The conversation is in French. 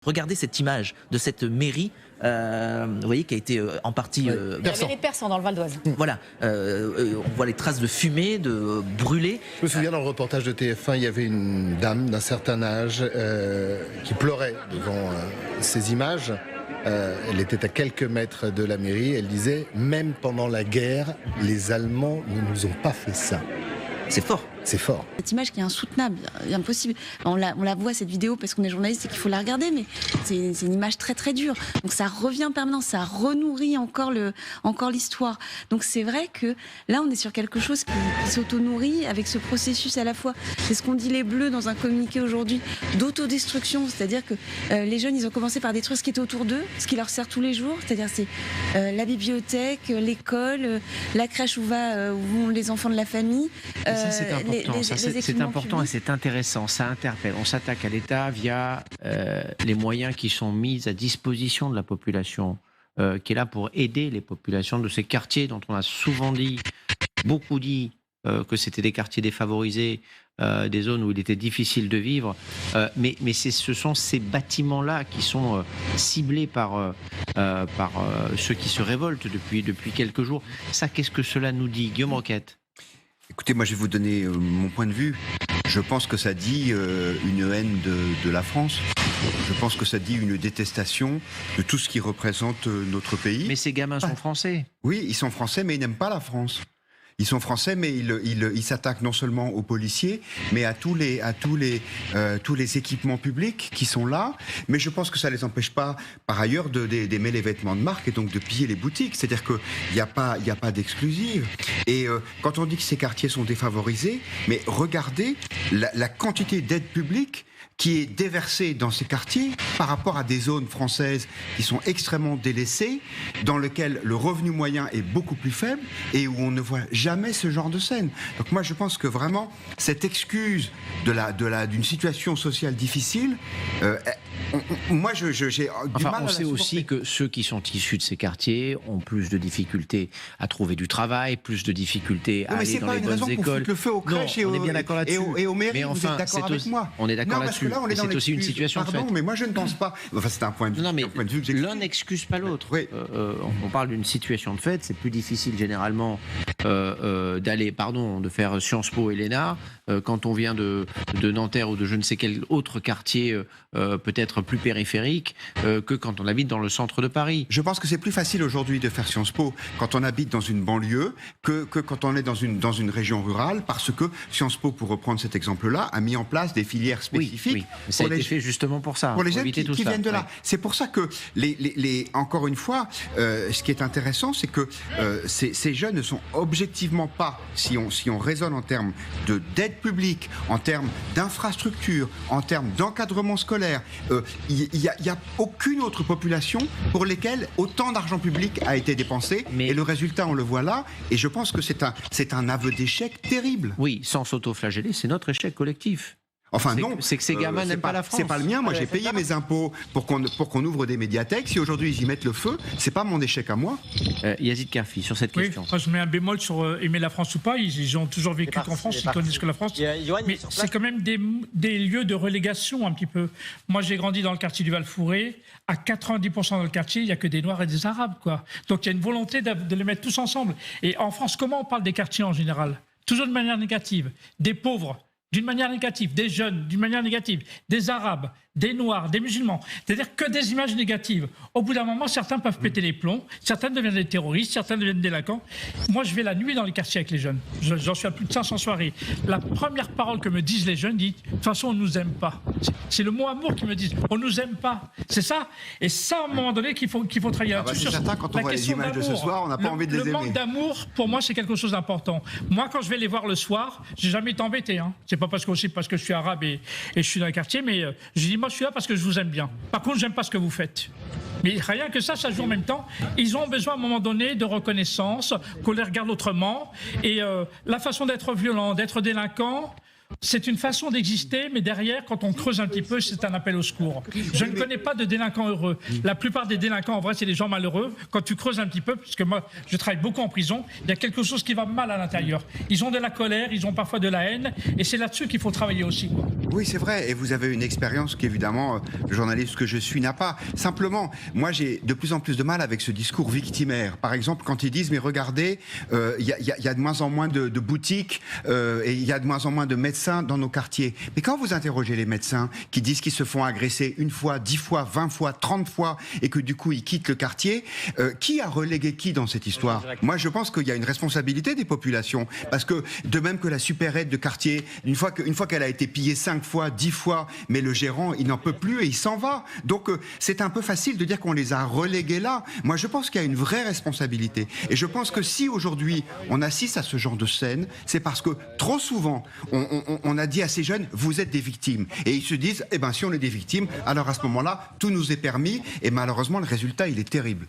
Regardez cette image de cette mairie, vous voyez, qui a été en partie... La mairie de Persan, dans le Val d'Oise. Voilà, on voit les traces de fumée, de brûlé. Je me souviens dans le reportage de TF1, il y avait une dame d'un certain âge qui pleurait devant ces images. Elle était à quelques mètres de la mairie, elle disait « Même pendant la guerre, les Allemands ne nous ont pas fait ça ». C'est fort. C'est fort. Cette image qui est insoutenable, impossible. On la voit cette vidéo parce qu'on est journaliste et qu'il faut la regarder, mais c'est une image très très dure. Donc ça revient en permanence, ça renourrit encore l'histoire. Donc c'est vrai que là on est sur quelque chose qui s'auto-nourrit avec ce processus à la fois. C'est ce qu'ont dit les Bleus dans un communiqué aujourd'hui d'autodestruction, c'est-à-dire que les jeunes ils ont commencé par détruire ce qui est autour d'eux, ce qui leur sert tous les jours, c'est-à-dire c'est la bibliothèque, l'école, la crèche où vont les enfants de la famille. Ça c'est important. C'est important et c'est intéressant, ça interpelle. On s'attaque à l'État via les moyens qui sont mis à disposition de la population, qui est là pour aider les populations de ces quartiers dont on a souvent dit, beaucoup dit, que c'était des quartiers défavorisés, des zones où il était difficile de vivre. Mais ce sont ces bâtiments-là qui sont ciblés par ceux qui se révoltent depuis quelques jours. Ça, qu'est-ce que cela nous dit, Guillaume Roquette? Écoutez, moi je vais vous donner mon point de vue. Je pense que ça dit une haine de la France. Je pense que ça dit une détestation de tout ce qui représente notre pays. Mais ces gamins sont français. Oui, ils sont français, mais ils n'aiment pas la France. Ils sont français, mais ils s'attaquent non seulement aux policiers, mais à tous les équipements publics qui sont là. Mais je pense que ça ne les empêche pas, par ailleurs, d'aimer les vêtements de marque et donc de piller les boutiques. C'est-à-dire qu'il n'y a pas d'exclusive. Et quand on dit que ces quartiers sont défavorisés, mais regardez la quantité d'aide publique qui est déversée dans ces quartiers par rapport à des zones françaises qui sont extrêmement délaissées, dans lesquelles le revenu moyen est beaucoup plus faible et où on ne voit jamais ce genre de scène. Donc moi je pense que vraiment cette excuse d'une situation sociale difficile, moi j'ai du mal à la supporter. On sait aussi que ceux qui sont issus de ces quartiers ont plus de difficultés à trouver du travail, plus de difficultés à aller dans les bonnes écoles. Le feu aux crèches on est bien d'accord là-dessus. Et aux mairies, mais vous êtes d'accord avec moi? On est d'accord là-dessus. Là, on est dans c'est aussi une situation Pardon, mais moi je ne pense pas. Enfin, c'est un point de vue. Non, mais que l'un n'excuse pas l'autre. Oui. On parle d'une situation de fait. C'est plus difficile généralement de faire Sciences Po et l'ENA quand on vient de Nanterre ou de je ne sais quel autre quartier peut-être plus périphérique que quand on habite dans le centre de Paris. Je pense que c'est plus facile aujourd'hui de faire Sciences Po quand on habite dans une banlieue que quand on est dans une région rurale, parce que Sciences Po, pour reprendre cet exemple-là, a mis en place des filières spécifiques. Oui. Ça a été fait justement pour ça. Pour les jeunes qui viennent de là. Oui. C'est pour ça que, encore une fois, ce qui est intéressant, c'est que ces jeunes ne sont objectivement pas, si on raisonne en termes d'aide publique, en termes d'infrastructure, en termes d'encadrement scolaire, il n'y a aucune autre population pour lesquelles autant d'argent public a été dépensé. Et le résultat, on le voit là. Et je pense que c'est un aveu d'échec terrible. Oui, sans s'auto-flageller, c'est notre échec collectif. Enfin non, c'est que ces gamins n'aiment pas la France. C'est pas le mien. Moi, j'ai payé mes impôts pour qu'on ouvre des médiathèques. Si aujourd'hui ils y mettent le feu, c'est pas mon échec à moi. Yazid Karfi, sur cette question. Moi, je mets un bémol sur aimer la France ou pas. Ils ont toujours vécu qu'en France, ils connaissent que la France. Mais c'est quand même des lieux de relégation un petit peu. Moi, j'ai grandi dans le quartier du Val-Fouré. À 90% dans le quartier, il n'y a que des Noirs et des Arabes, quoi. Donc il y a une volonté de les mettre tous ensemble. Et en France, comment on parle des quartiers en général? Toujours de manière négative. Des pauvres, d'une manière négative, des jeunes, d'une manière négative, des Arabes, des Noirs, des musulmans. C'est-à-dire que des images négatives. Au bout d'un moment, certains peuvent péter les plombs, certains deviennent des terroristes, certains deviennent des délinquants. Moi, je vais la nuit dans les quartiers avec les jeunes. J'en suis à plus de 500 soirées. La première parole que me disent les jeunes, dit « de toute façon, on ne nous aime pas ». C'est le mot amour qui me disent « on ne nous aime pas ». C'est ça. Et ça, à un moment donné, qu'il faut travailler là-dessus. C'est certain, quand on voit les images de ce soir, on n'a pas envie de les aimer. Le manque d'amour, pour moi, c'est quelque chose d'important. Moi, quand je vais les voir le soir, j'ai jamais été embêté. Hein. C'est pas parce que je suis arabe et je suis dans le quartier, mais je dis moi, je suis là parce que je vous aime bien. Par contre, j'aime pas ce que vous faites. Mais rien que ça joue en même temps. Ils ont besoin à un moment donné de reconnaissance, qu'on les regarde autrement. Et la façon d'être violent, d'être délinquant, C'est une façon d'exister, mais derrière, quand on creuse un petit peu, c'est un appel au secours. Je ne connais pas de délinquants heureux. La plupart des délinquants, en vrai, c'est des gens malheureux. Quand tu creuses un petit peu, puisque moi, je travaille beaucoup en prison, il y a quelque chose qui va mal à l'intérieur. Ils ont de la colère, ils ont parfois de la haine, et c'est là-dessus qu'il faut travailler aussi, quoi. Oui, c'est vrai, et vous avez une expérience qu'évidemment, le journaliste que je suis n'a pas. Simplement, moi, j'ai de plus en plus de mal avec ce discours victimaire. Par exemple, quand ils disent, mais regardez, il y a de moins en moins de boutiques, et il y a de moins en moins de médecins dans nos quartiers. Mais quand vous interrogez les médecins qui disent qu'ils se font agresser 1 fois, 10 fois, 20 fois, 30 fois et que du coup ils quittent le quartier, qui a relégué qui dans cette histoire? Moi je pense qu'il y a une responsabilité des populations parce que de même que la supérette de quartier, une fois qu'elle a été pillée 5 fois, 10 fois, mais le gérant il n'en peut plus et il s'en va. Donc c'est un peu facile de dire qu'on les a relégués là. Moi je pense qu'il y a une vraie responsabilité et je pense que si aujourd'hui on assiste à ce genre de scène, c'est parce que trop souvent on a dit à ces jeunes, vous êtes des victimes. Et ils se disent, eh ben, si on est des victimes, alors à ce moment-là, tout nous est permis. Et malheureusement, le résultat, il est terrible.